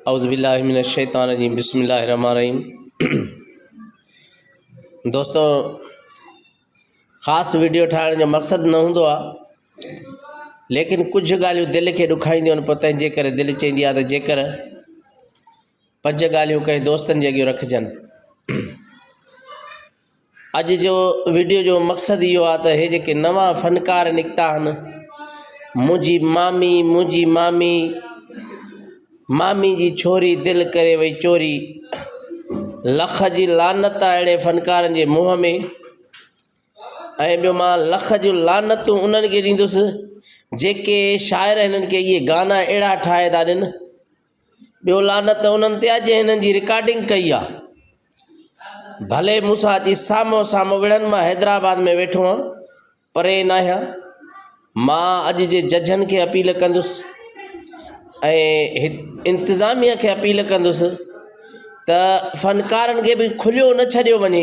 औज़ुबिल्लाहि मिनश्शैतानिर्रजीम बिस्मिल्लाहिर्रहमानिर्रहीम। दोस्तों, ख़ासि वीडियो ठाहिण जो मक़सदु न हूंदो आहे, लेकिन कुझु ॻाल्हियूं दिलि खे ॾुखाईंदियूं आहिनि, पोइ तंहिंजे करे दिलि चवंदी आहे त जेकर 5 ॻाल्हियूं कंहिं दोस्तनि जे अॻियां रखिजनि। अॼु जो वीडियो जो मक़सदु इहो आहे त हे जेके नवां फ़नकार निकिता आहिनि, मुंहिंजी मामी जी छोरी दिलि करे वई चोरी, लख जी लानत आहे अहिड़े फ़नकारनि जे मुंहं में। ऐं ॿियो, मां लख जूं लानतूं उन्हनि खे ॾींदुसि जेके शाइर हिननि खे इहे गाना अहिड़ा ठाहे था ॾियनि। ॿियो, लानत उन्हनि ते आहे जे हिननि जी रिकॉर्डिंग कई आहे। भले मूंसां अची साम्हूं साम्हूं विढ़नि, मां हैदराबाद में वेठो आहियां, परे न आहियां। मां अॼु जे जजनि खे अपील कंदुसि ऐं इंतिज़ामिया खे अपील कंदुसि त फ़नकारनि खे बि खुलियो न छॾियो वञे,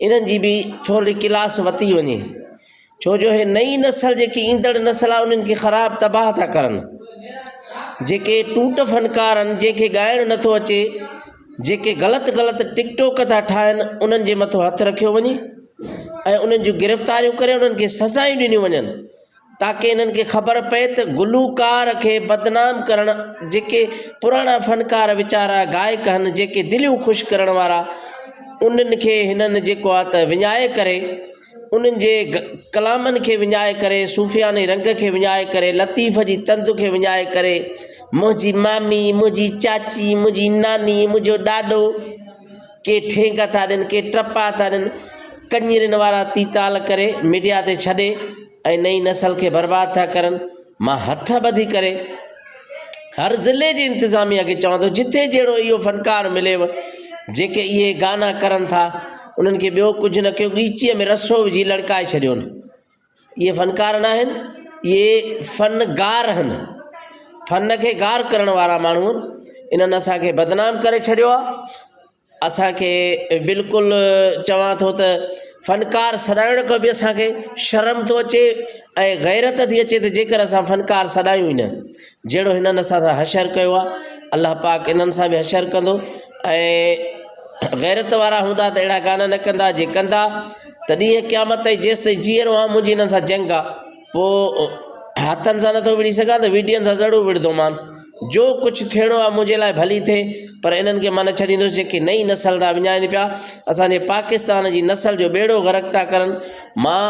इन्हनि जी बि थोरी क्लास वरिती वञे, छो जो हे नई नस्ल जेकी ईंदड़ नस्ल आहे उन्हनि खे ख़राबु तबाह था करनि। जेके टूट फ़नकार आहिनि, जंहिंखे ॻाइणु नथो अचे, जेके ग़लति टिकटॉक था ठाहिनि, उन्हनि जे मथां हथु रखियो वञे ऐं उन्हनि जूं गिरफ़्तारियूं करे उन्हनि खे सज़ायूं ॾिनियूं वञनि, ताकी इन्हनि खे ख़बर पए त गुलूकार खे बदनाम करणु, जेके पुराणा फ़नकार वीचारा गायक आहिनि, जेके दिलियूं ख़ुशि करण वारा, उन्हनि खे हिननि जेको आहे त विञाए करे, उन्हनि जे कलामनि खे विञाए करे, सूफ़ियाने रंग खे विञाए करे, लतीफ़ जी तंद खे विञाए करे, मुंहिंजी मामी, मुंहिंजी चाची, मुंहिंजी नानी, मुंहिंजो ॾाॾो, के ठेंग था ॾियनि, के टपा था ॾियनि, कञिरिन वारा तीताल करे मीडिया ते छॾे ऐं नई नस्ल खे बर्बाद था करनि। मां हथ ॿधी करे हर ज़िले जी इंतिज़ामिया खे चवां थो, जिथे जहिड़ो इहो फ़नकार मिलेव, जेके इहे गाना करनि था, उन्हनि खे ॿियो कुझु न कयो, ॻीचीअ में रसो विझी लड़काए छॾियोनि। इहे फ़नकार न आहिनि, इहे फ़नगार आहिनि, फ़न खे गार करण वारा माण्हू आहिनि। इन्हनि असांखे बदनाम करे छॾियो आहे। असांखे बिल्कुलु चवां थो त फ़नकार सॾाइण खां बि असांखे शर्म थो अचे ऐं गैरत थी अचे त जेकर असां फ़नकार सॾायूं ई न। जहिड़ो हिननि असां सां हशर कयो आहे, अलाह पाक इन्हनि सां बि हशर कंदो। ऐं गैरत वारा हूंदा त अहिड़ा गाना न कंदा, जे कंदा त ॾींहं क़यामत ताईं जेसि ताईं जीअरो आहे मुंहिंजी हिननि सां जंग आहे। पोइ हथनि सां नथो विड़ी सघां त वीडियोनि सां ज़रूरु विड़ंदोमान। जो कुझु थियणो आहे मुंहिंजे लाइ भली थिए, पर इन्हनि खे मां न छॾींदुसि जेके नई नस्ल था विञाइनि पिया, असांजे पाकिस्तान जी नस्ल जो बेड़ो ग़रक़ था करनि। मां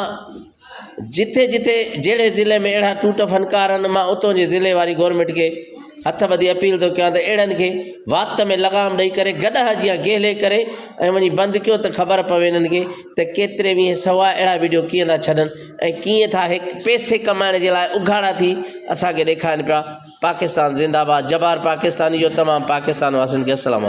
जिथे जहिड़े ज़िले में अहिड़ा टूट फ़नकार आहिनि, मां उतां जे ज़िले वारी गवर्नमेंट खे हथ ॿधी अपील थो कयां त अहिड़नि खे वात में लगाम ॾेई करे गॾह जीअं गेले करे ऐं वञी बंदि कयो, त ख़बर पवे इन्हनि खे त केतिरे वीह सवा अहिड़ा वीडियो कीअं था छॾनि ऐं कीअं था पैसे कमाइण जे लाइ उघाड़ा थी असांखे ॾेखारनि पिया। पाकिस्तान ज़िंदाबाद, जबार पाकिस्तानी जो तमामु पाकिस्तान वासियुनि खे अस्सलाम वालेकुम।